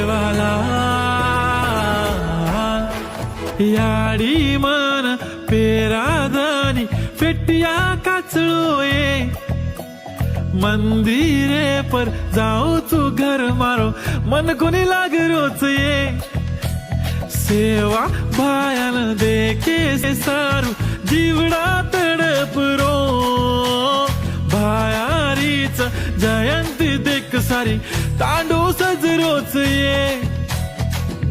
सेवाला याडी मन पेरादानी फेटिया काचळोए मंदिरे पर जाऊ तू घर मारो मन कोणी लाग रोच ये सेवा भायान देखे सारू जीवडा तडपरो भायारीच जयंती देख सारी तांडू सजरोच ये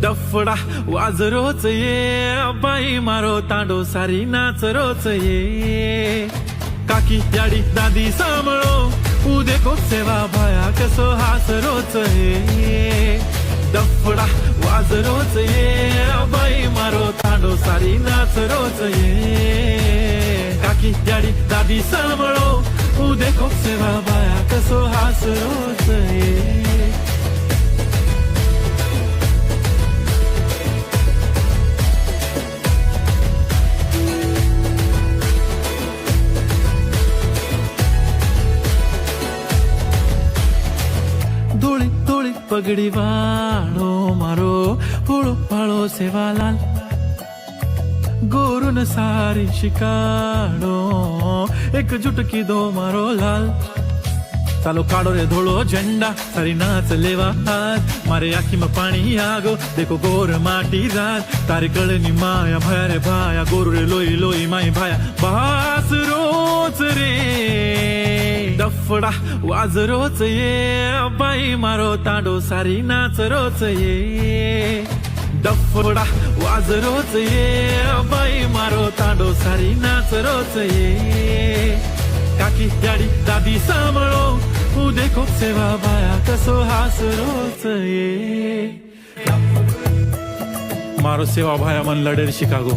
डफडा वाजरोच ये बाई मारो तांडो सारी नाच रोच ये काकी याडी दादी सांभाळो उदे को सेवा भाया कसो हास रोच ये डफडा वाजरोच ये बाई मारो तांडो सारी नाच रोच ये काकी याडी दादी सांभाळो उदे को सेवा भाया कसो हास रोच ये धोळी धोळी पगडी वाळो मारो पोळो पाळो सेवालाल गोरून सारी शिकाडो एक जुटकी दो मारो लाल चालो काढो रे धोळो झंडा सारी नाच लेवा हात मारे आखी में पानी आगो देखो गोर माटी रात तारी कळनी माया भाया रे भाया गोर रे लोई लोई माई भाया बास रोच रे डफडा वाजरोच ये बाई मारो तांडो सारी नाच रोच ये डफडा वाजरोच ये बाई मारो तांडो सारी नाच रोच ये काकी याडी दादी सांभाळो उदे को सेवा भाया कसो हास रोच ये मारो सेवा भाया मन लडेर शिकागो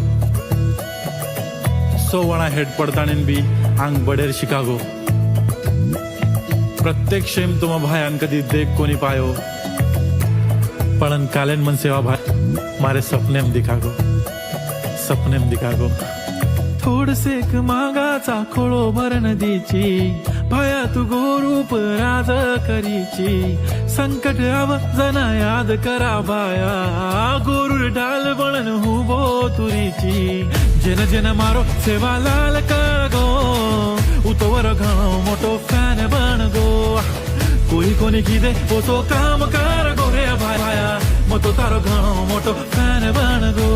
सोवणा हेड पडताणीन बी आंग बडेर शिकागो प्रत्येक शेम तुम भायान कदी देख कोनी पायो पळन कालेन मन सेवा भाई मारे सपनेम दिखागो थोड सेक मागाचा खोळो भर नदीची भाया तू गोरूप राज करीची संकट आवाजना याद करा भाया गोरूर ढाल बळन हुबो तुरीची जन जन मारो सेवा लाल कागो उतोवर घणो मोटो फॅन बन गो कोई कोनी कीदे ओसो काम कर गो रे भाया मतो तारो घणो मोटो फॅन बन गो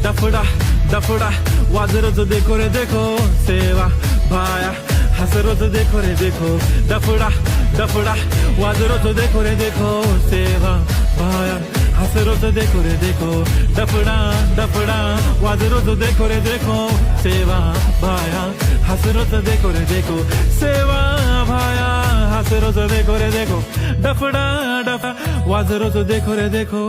डफडा डफडा वाजरोच देखो रे देखो सेवा भाया हसरोच देखो रे देखो डफडा डफडा वाजरोच देखो रे देखो सेवा भाया हसरोच देखो रे देखो डफडा डफडा वाजरोच देखो रे देखो सेवा भाया हसरोच देखो रे देखो सेवा भाया हसरोच देखो रे देखो डफडा डफडा वाजरोच देखो रे देखो